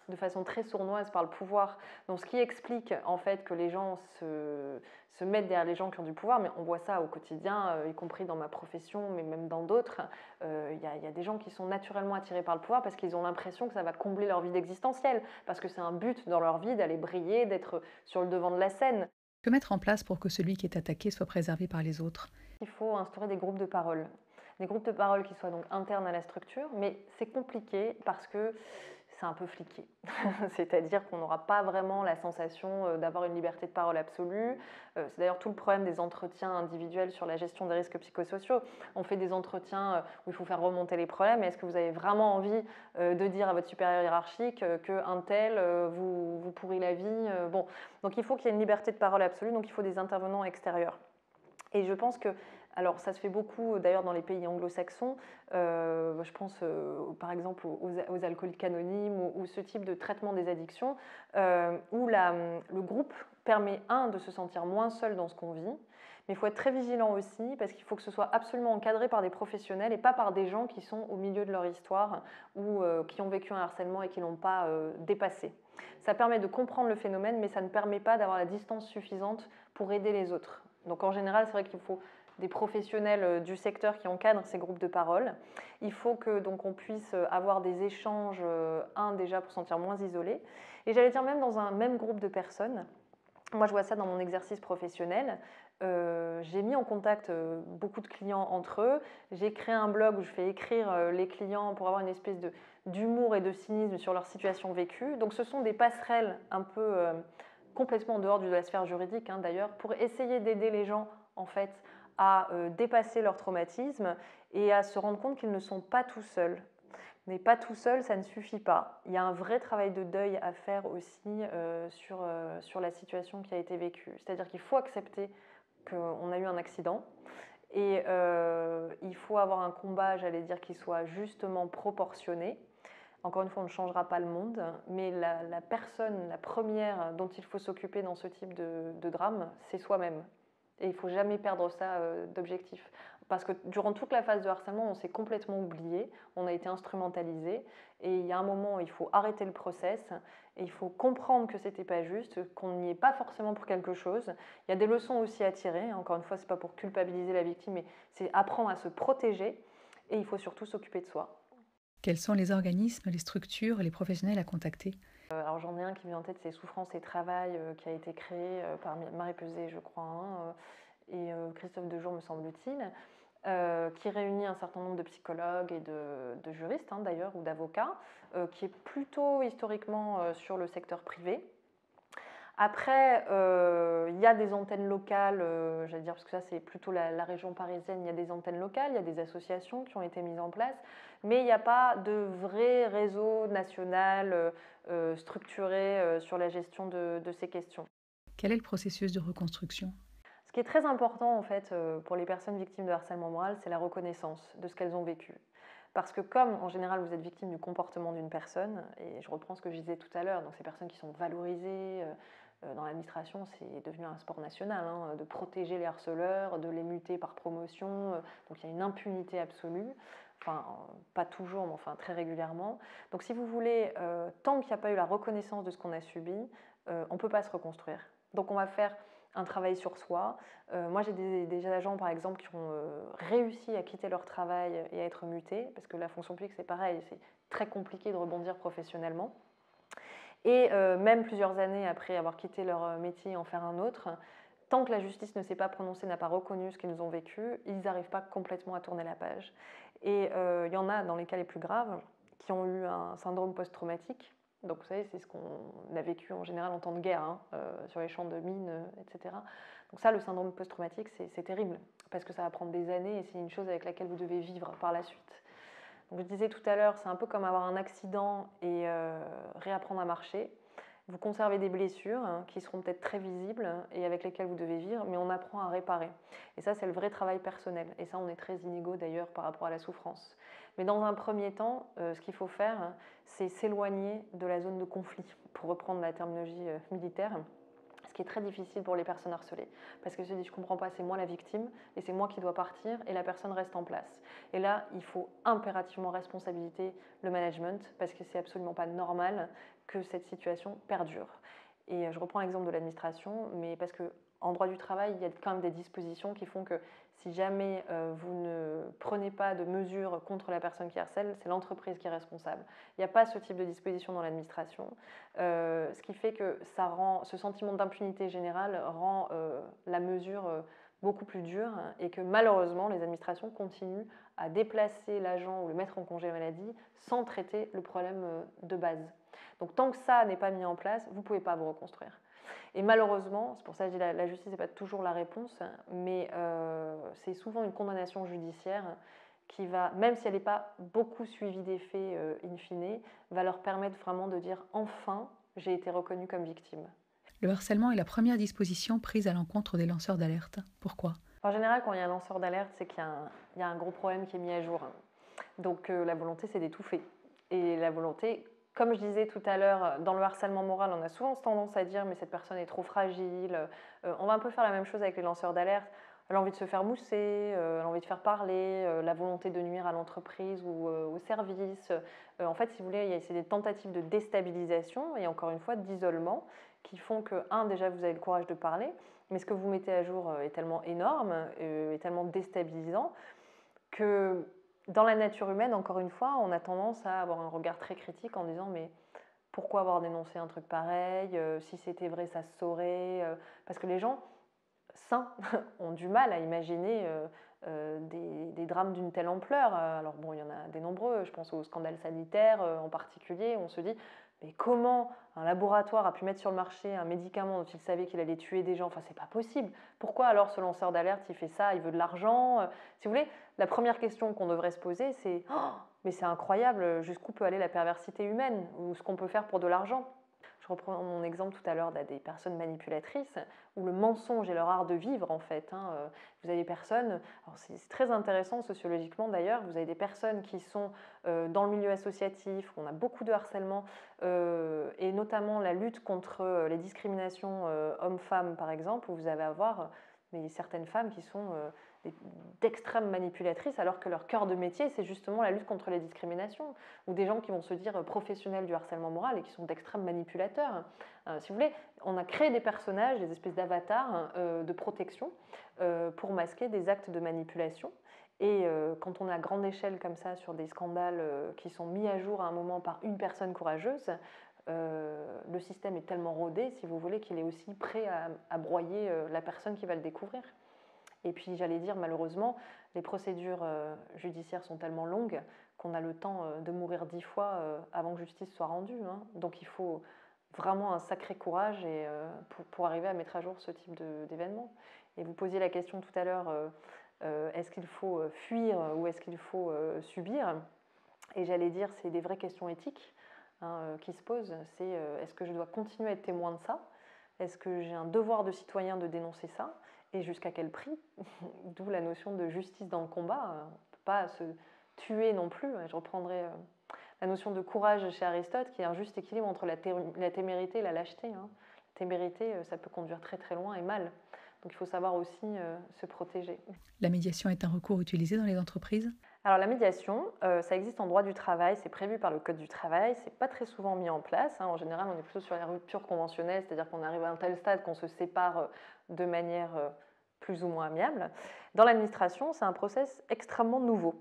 de façon très sournoise par le pouvoir. Donc ce qui explique en fait que les gens se mettent derrière les gens qui ont du pouvoir, mais on voit ça au quotidien, y compris dans ma profession, mais même dans d'autres. Y a des gens qui sont naturellement attirés par le pouvoir parce qu'ils ont l'impression que ça va combler leur vide existentiel, parce que c'est un but dans leur vie d'aller briller, d'être sur le devant de la scène. Que mettre en place pour que celui qui est attaqué soit préservé par les autres? Il faut instaurer des groupes de parole. Des groupes de parole qui soient donc internes à la structure, mais c'est compliqué parce que c'est un peu fliqué. C'est-à-dire qu'on n'aura pas vraiment la sensation d'avoir une liberté de parole absolue. C'est d'ailleurs tout le problème des entretiens individuels sur la gestion des risques psychosociaux. On fait des entretiens où il faut faire remonter les problèmes. Est-ce que vous avez vraiment envie de dire à votre supérieur hiérarchique qu'un tel vous pourrit la vie Bon, donc il faut qu'il y ait une liberté de parole absolue, donc il faut des intervenants extérieurs. Et je pense que, alors ça se fait beaucoup d'ailleurs dans les pays anglo-saxons, je pense par exemple aux alcooliques anonymes ou ce type de traitement des addictions, où le groupe permet, de se sentir moins seul dans ce qu'on vit, mais il faut être très vigilant aussi parce qu'il faut que ce soit absolument encadré par des professionnels et pas par des gens qui sont au milieu de leur histoire ou qui ont vécu un harcèlement et qui ne l'ont pas dépassé. Ça permet de comprendre le phénomène, mais ça ne permet pas d'avoir la distance suffisante pour aider les autres. Donc en général, c'est vrai qu'il faut des professionnels du secteur qui encadrent ces groupes de parole. Il faut que donc on puisse avoir des échanges, déjà pour se sentir moins isolé. Et j'allais dire même dans un même groupe de personnes. Moi, je vois ça dans mon exercice professionnel. J'ai mis en contact beaucoup de clients entre eux. J'ai créé un blog où je fais écrire les clients pour avoir une espèce d'humour et de cynisme sur leur situation vécue. Donc ce sont des passerelles un peu complètement en dehors de la sphère juridique d'ailleurs, pour essayer d'aider les gens en fait à dépasser leur traumatisme et à se rendre compte qu'ils ne sont pas tout seuls. Mais pas tout seul, ça ne suffit pas. Il y a un vrai travail de deuil à faire aussi sur la situation qui a été vécue. C'est-à-dire qu'il faut accepter qu'on a eu un accident et il faut avoir un combat, j'allais dire, qui soit justement proportionné. Encore une fois, on ne changera pas le monde, mais la personne, la première dont il faut s'occuper dans ce type de drame, c'est soi-même. Et il ne faut jamais perdre ça d'objectif. Parce que durant toute la phase de harcèlement, on s'est complètement oublié, on a été instrumentalisé. Et il y a un moment où il faut arrêter le process, et il faut comprendre que c'était pas juste, qu'on n'y est pas forcément pour quelque chose. Il y a des leçons aussi à tirer. Encore une fois, ce n'est pas pour culpabiliser la victime, mais c'est apprendre à se protéger. Et il faut surtout s'occuper de soi. Quels sont les organismes, les structures et les professionnels à contacter? Alors j'en ai un qui me vient en tête, c'est Souffrance et Travail, qui a été créé par Marie Peset, je crois, et Christophe Dejour, me semble-t-il, qui réunit un certain nombre de psychologues et de juristes, d'ailleurs, ou d'avocats, qui est plutôt historiquement sur le secteur privé. Après, il y a des antennes locales, j'allais dire, parce que ça c'est plutôt la région parisienne, il y a des antennes locales, il y a des associations qui ont été mises en place, mais il n'y a pas de vrai réseau national structuré sur la gestion de ces questions. Quel est le processus de reconstruction? Ce qui est très important en fait pour les personnes victimes de harcèlement moral, c'est la reconnaissance de ce qu'elles ont vécu. Parce que comme en général vous êtes victime du comportement d'une personne, et je reprends ce que je disais tout à l'heure, donc ces personnes qui sont valorisées dans l'administration, c'est devenu un sport national, de protéger les harceleurs, de les muter par promotion, donc il y a une impunité absolue, enfin pas toujours, mais enfin très régulièrement. Donc si vous voulez, tant qu'il n'y a pas eu la reconnaissance de ce qu'on a subi, on ne peut pas se reconstruire. Donc on va faire un travail sur soi. Moi, j'ai des agents, par exemple, qui ont réussi à quitter leur travail et à être mutés, parce que la fonction publique, c'est pareil, c'est très compliqué de rebondir professionnellement. Et même plusieurs années après avoir quitté leur métier et en faire un autre, tant que la justice ne s'est pas prononcée, n'a pas reconnu ce qu'ils ont vécu, ils n'arrivent pas complètement à tourner la page. Et il y en a, dans les cas les plus graves, qui ont eu un syndrome post-traumatique, Donc vous savez, c'est ce qu'on a vécu en général en temps de guerre, hein, sur les champs de mines, etc. Donc ça, le syndrome post-traumatique, c'est terrible, parce que ça va prendre des années et c'est une chose avec laquelle vous devez vivre par la suite. Donc je disais tout à l'heure, c'est un peu comme avoir un accident et réapprendre à marcher. Vous conservez des blessures hein, qui seront peut-être très visibles et avec lesquelles vous devez vivre, mais on apprend à réparer. Et ça, c'est le vrai travail personnel. Et ça, on est très inégaux d'ailleurs par rapport à la souffrance. Mais dans un premier temps, ce qu'il faut faire, c'est s'éloigner de la zone de conflit, pour reprendre la terminologie militaire. Ce qui est très difficile pour les personnes harcelées. Parce qu'elles se disent, je ne comprends pas, c'est moi la victime, et c'est moi qui dois partir, et la personne reste en place. Et là, il faut impérativement responsabiliser le management, parce que c'est absolument pas normal que cette situation perdure. Et je reprends l'exemple de l'administration, mais parce que en droit du travail, il y a quand même des dispositions qui font que si jamais vous ne prenez pas de mesures contre la personne qui harcèle, c'est l'entreprise qui est responsable. Il n'y a pas ce type de disposition dans l'administration, ce qui fait que ça rend, ce sentiment d'impunité générale rend la mesure beaucoup plus dure et que malheureusement les administrations continuent à déplacer l'agent ou le mettre en congé maladie sans traiter le problème de base. Donc tant que ça n'est pas mis en place, vous ne pouvez pas vous reconstruire. Et malheureusement, c'est pour ça que je dis la justice n'est pas toujours la réponse, mais c'est souvent une condamnation judiciaire qui va, même si elle n'est pas beaucoup suivie des faits in fine, va leur permettre vraiment de dire enfin, j'ai été reconnue comme victime. Le harcèlement est la première disposition prise à l'encontre des lanceurs d'alerte. Pourquoi? En général, quand il y a un lanceur d'alerte, c'est qu'il y a un gros problème qui est mis à jour. Donc la volonté, c'est d'étouffer. Et la volonté, comme je disais tout à l'heure, dans le harcèlement moral, on a souvent tendance à dire mais cette personne est trop fragile. On va un peu faire la même chose avec les lanceurs d'alerte. Elle a envie de se faire mousser, elle a envie de faire parler, la volonté de nuire à l'entreprise ou au service. En fait, si vous voulez, c'est des tentatives de déstabilisation et encore une fois d'isolement qui font que, déjà, vous avez le courage de parler, mais ce que vous mettez à jour est tellement énorme, est tellement déstabilisant que dans la nature humaine, encore une fois, on a tendance à avoir un regard très critique en disant mais pourquoi avoir dénoncé un truc pareil, si c'était vrai, ça se saurait, parce que les gens sains ont du mal à imaginer des drames d'une telle ampleur. Alors bon, il y en a des nombreux, je pense au scandale sanitaire en particulier, on se dit mais comment un laboratoire a pu mettre sur le marché un médicament dont il savait qu'il allait tuer des gens? Enfin, c'est pas possible. Pourquoi alors ce lanceur d'alerte, il fait ça, il veut de l'argent? Si vous voulez, la première question qu'on devrait se poser, c'est oh, mais c'est incroyable, jusqu'où peut aller la perversité humaine ou ce qu'on peut faire pour de l'argent? Je reprends mon exemple tout à l'heure des personnes manipulatrices où le mensonge est leur art de vivre en fait. Vous avez des personnes, c'est très intéressant sociologiquement d'ailleurs, vous avez des personnes qui sont dans le milieu associatif, où on a beaucoup de harcèlement et notamment la lutte contre les discriminations hommes-femmes par exemple, où vous allez avoir mais certaines femmes qui sont d'extrêmes manipulatrices alors que leur cœur de métier c'est justement la lutte contre les discriminations ou des gens qui vont se dire professionnels du harcèlement moral et qui sont d'extrêmes manipulateurs. Si vous voulez, on a créé des personnages, des espèces d'avatars de protection pour masquer des actes de manipulation. Et quand on est à grande échelle comme ça sur des scandales qui sont mis à jour à un moment par une personne courageuse, le système est tellement rodé, si vous voulez, qu'il est aussi prêt à broyer la personne qui va le découvrir. Et puis j'allais dire, malheureusement, les procédures judiciaires sont tellement longues qu'on a le temps de mourir 10 fois avant que justice soit rendue. Donc il faut vraiment un sacré courage pour arriver à mettre à jour ce type d'événement. Et vous posiez la question tout à l'heure, est-ce qu'il faut fuir ou est-ce qu'il faut subir? Et j'allais dire, c'est des vraies questions éthiques qui se posent. C'est est-ce que je dois continuer à être témoin de ça? Est-ce que j'ai un devoir de citoyen de dénoncer ça? Et jusqu'à quel prix? D'où la notion de justice dans le combat. On ne peut pas se tuer non plus. Je reprendrai la notion de courage chez Aristote, qui est un juste équilibre entre la témérité et la lâcheté. La témérité, ça peut conduire très très loin et mal. Donc il faut savoir aussi se protéger. La médiation est un recours utilisé dans les entreprises? Alors la médiation, ça existe en droit du travail, c'est prévu par le Code du travail, c'est pas très souvent mis en place. En général, on est plutôt sur les ruptures conventionnelles, c'est-à-dire qu'on arrive à un tel stade qu'on se sépare de manière plus ou moins amiable. Dans l'administration, c'est un process extrêmement nouveau.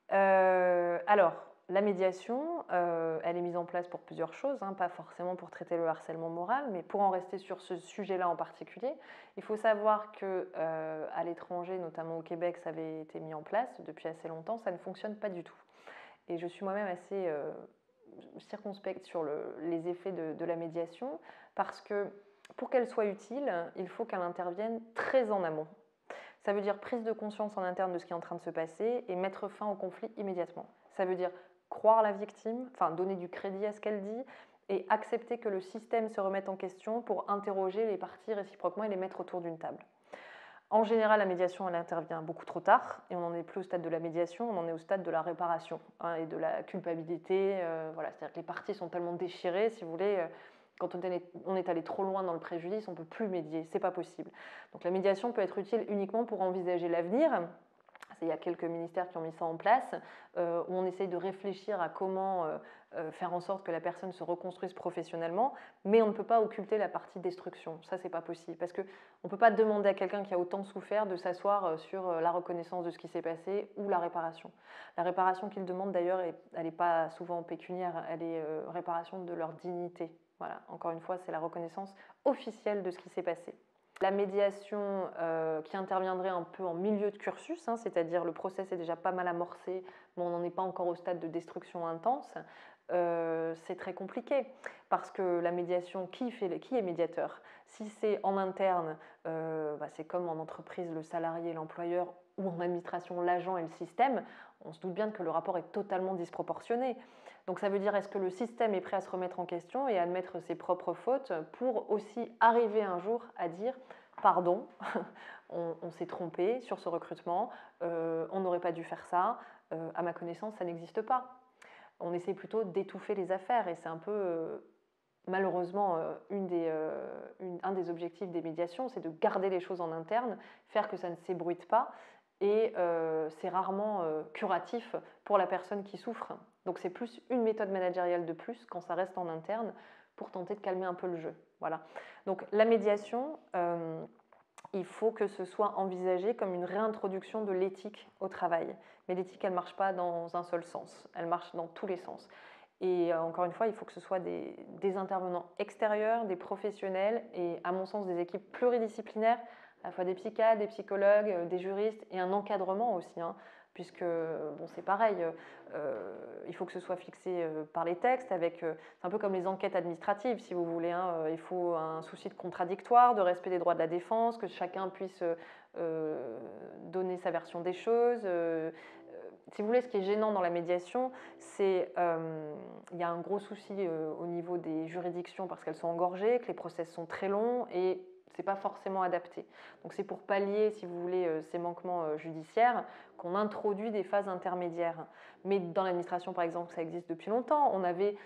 Alors, la médiation, elle est mise en place pour plusieurs choses, pas forcément pour traiter le harcèlement moral, mais pour en rester sur ce sujet-là en particulier, il faut savoir qu'à l'étranger, notamment au Québec, ça avait été mis en place depuis assez longtemps, ça ne fonctionne pas du tout. Et je suis moi-même assez circonspecte sur les effets de la médiation parce que pour qu'elle soit utile, il faut qu'elle intervienne très en amont. Ça veut dire prise de conscience en interne de ce qui est en train de se passer et mettre fin au conflit immédiatement. Ça veut dire croire la victime, enfin donner du crédit à ce qu'elle dit et accepter que le système se remette en question pour interroger les parties réciproquement et les mettre autour d'une table. En général, la médiation, elle intervient beaucoup trop tard et on n'en est plus au stade de la médiation, on en est au stade de la réparation et de la culpabilité. Voilà, c'est-à-dire que les parties sont tellement déchirées, si vous voulez, quand on est allé trop loin dans le préjudice, on ne peut plus médier, c'est pas possible. Donc la médiation peut être utile uniquement pour envisager l'avenir. Il y a quelques ministères qui ont mis ça en place, où on essaye de réfléchir à comment faire en sorte que la personne se reconstruise professionnellement, mais on ne peut pas occulter la partie destruction. Ça, c'est pas possible, parce qu'on ne peut pas demander à quelqu'un qui a autant souffert de s'asseoir sur la reconnaissance de ce qui s'est passé ou la réparation. La réparation qu'il demande, d'ailleurs, elle n'est pas souvent pécuniaire, elle est réparation de leur dignité. Voilà, encore une fois, c'est la reconnaissance officielle de ce qui s'est passé. La médiation qui interviendrait un peu en milieu de cursus, c'est-à-dire le process est déjà pas mal amorcé, mais on n'en est pas encore au stade de destruction intense, c'est très compliqué parce que la médiation, qui est médiateur? Si c'est en interne, c'est comme en entreprise le salarié, l'employeur, ou en administration l'agent et le système, on se doute bien que le rapport est totalement disproportionné. Donc ça veut dire, est-ce que le système est prêt à se remettre en question et à admettre ses propres fautes pour aussi arriver un jour à dire pardon, on s'est trompé sur ce recrutement, on n'aurait pas dû faire ça, à ma connaissance ça n'existe pas. On essaie plutôt d'étouffer les affaires et c'est un peu malheureusement un des objectifs des médiations, c'est de garder les choses en interne, faire que ça ne s'ébruite pas. Et c'est rarement curatif pour la personne qui souffre. Donc c'est plus une méthode managériale de plus quand ça reste en interne pour tenter de calmer un peu le jeu. Voilà. Donc la médiation, il faut que ce soit envisagé comme une réintroduction de l'éthique au travail. Mais l'éthique, elle ne marche pas dans un seul sens, elle marche dans tous les sens. Et encore une fois, il faut que ce soit des intervenants extérieurs, des professionnels et à mon sens des équipes pluridisciplinaires, à la fois des psychiatres, des psychologues, des juristes et un encadrement aussi, puisque bon, c'est pareil, il faut que ce soit fixé par les textes, c'est un peu comme les enquêtes administratives si vous voulez, il faut un souci de contradictoire, de respect des droits de la défense, que chacun puisse donner sa version des choses. Si vous voulez, ce qui est gênant dans la médiation, c'est il y a un gros souci au niveau des juridictions parce qu'elles sont engorgées, que les procès sont très longs et c'est pas forcément adapté. Donc c'est pour pallier, si vous voulez, ces manquements judiciaires qu'on introduit des phases intermédiaires. Mais dans l'administration, par exemple, ça existe depuis longtemps. On avait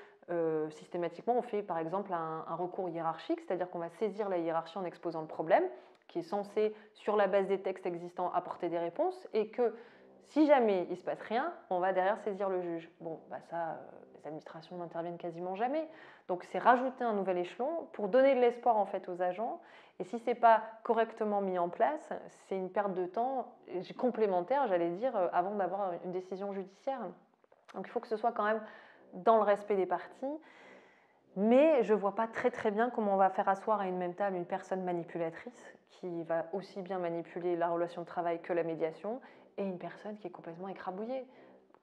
systématiquement, on fait par exemple un recours hiérarchique, c'est-à-dire qu'on va saisir la hiérarchie en exposant le problème, qui est censé, sur la base des textes existants, apporter des réponses, et que si jamais il ne se passe rien, on va derrière saisir le juge. Bon, ça, les administrations n'interviennent quasiment jamais. Donc c'est rajouter un nouvel échelon pour donner de l'espoir en fait aux agents. Et si ce n'est pas correctement mis en place, c'est une perte de temps complémentaire, j'allais dire, avant d'avoir une décision judiciaire. Donc il faut que ce soit quand même dans le respect des parties. Mais je ne vois pas très très bien comment on va faire asseoir à une même table une personne manipulatrice qui va aussi bien manipuler la relation de travail que la médiation et une personne qui est complètement écrabouillée,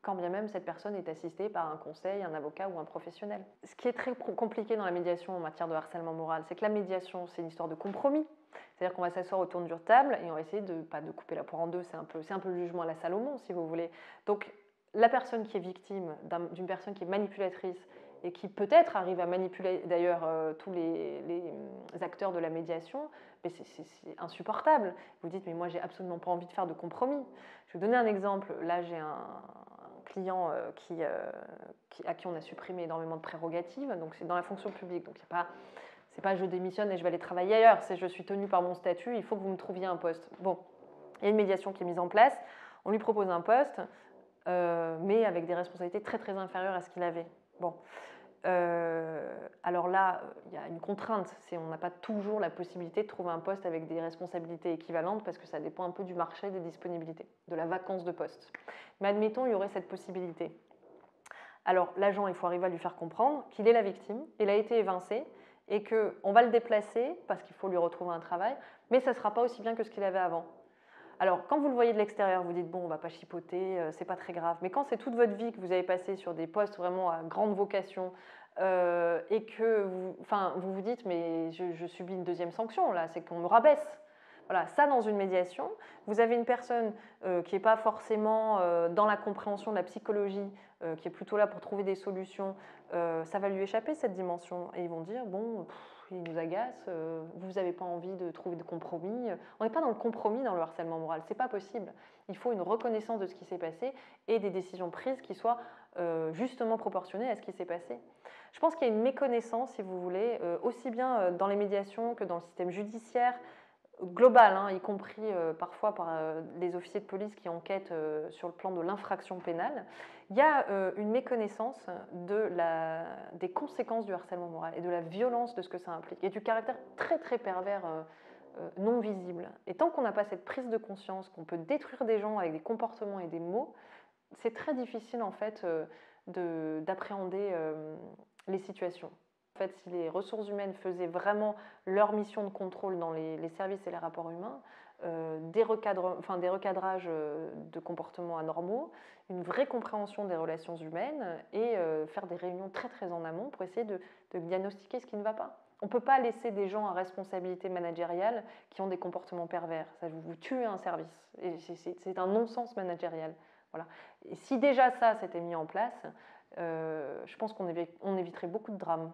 quand bien même cette personne est assistée par un conseil, un avocat ou un professionnel. Ce qui est très compliqué dans la médiation en matière de harcèlement moral, c'est que la médiation, c'est une histoire de compromis. C'est-à-dire qu'on va s'asseoir autour d'une table et on va essayer pas de couper la poire en deux, c'est un peu le jugement à la Salomon, si vous voulez. Donc la personne qui est victime d'une personne qui est manipulatrice et qui peut-être arrive à manipuler d'ailleurs tous les acteurs de la médiation, mais c'est insupportable. Vous dites, mais moi j'ai absolument pas envie de faire de compromis. Je vais vous donner un exemple. Là j'ai un client à qui on a supprimé énormément de prérogatives, donc c'est dans la fonction publique, donc c'est pas je démissionne et je vais aller travailler ailleurs, c'est je suis tenue par mon statut, il faut que vous me trouviez un poste. Bon, il y a une médiation qui est mise en place, on lui propose un poste, mais avec des responsabilités très très inférieures à ce qu'il avait. Bon. Alors là, il y a une contrainte, on n'a pas toujours la possibilité de trouver un poste avec des responsabilités équivalentes parce que ça dépend un peu du marché des disponibilités, de la vacance de poste. Mais admettons, il y aurait cette possibilité. Alors l'agent, il faut arriver à lui faire comprendre qu'il est la victime, il a été évincé et qu'on va le déplacer parce qu'il faut lui retrouver un travail, mais ça ne sera pas aussi bien que ce qu'il avait avant. Alors, quand vous le voyez de l'extérieur, vous dites, bon, on va pas chipoter, c'est pas très grave. Mais quand c'est toute votre vie que vous avez passé sur des postes vraiment à grande vocation et que vous vous dites, mais je subis une deuxième sanction, là, c'est qu'on me rabaisse. Voilà, ça dans une médiation, vous avez une personne qui n'est pas forcément dans la compréhension de la psychologie, qui est plutôt là pour trouver des solutions, ça va lui échapper cette dimension. Et ils vont dire, bon, il nous agace, vous n'avez pas envie de trouver de compromis. On n'est pas dans le compromis dans le harcèlement moral, c'est pas possible. Il faut une reconnaissance de ce qui s'est passé et des décisions prises qui soient justement proportionnées à ce qui s'est passé. Je pense qu'il y a une méconnaissance, si vous voulez, aussi bien dans les médiations que dans le système judiciaire, global, hein, y compris parfois par les officiers de police qui enquêtent sur le plan de l'infraction pénale, il y a une méconnaissance des conséquences du harcèlement moral et de la violence de ce que ça implique et du caractère très très pervers non visible. Et tant qu'on n'a pas cette prise de conscience qu'on peut détruire des gens avec des comportements et des mots, c'est très difficile en fait d'appréhender les situations. En fait, si les ressources humaines faisaient vraiment leur mission de contrôle dans les services et les rapports humains, des recadrages de comportements anormaux, une vraie compréhension des relations humaines et faire des réunions très très en amont pour essayer de diagnostiquer ce qui ne va pas. On ne peut pas laisser des gens à responsabilité managériale qui ont des comportements pervers. Ça, vous tuez un service. C'est un non-sens managérial. Voilà. Et si déjà ça s'était mis en place, je pense qu'on éviterait beaucoup de drames.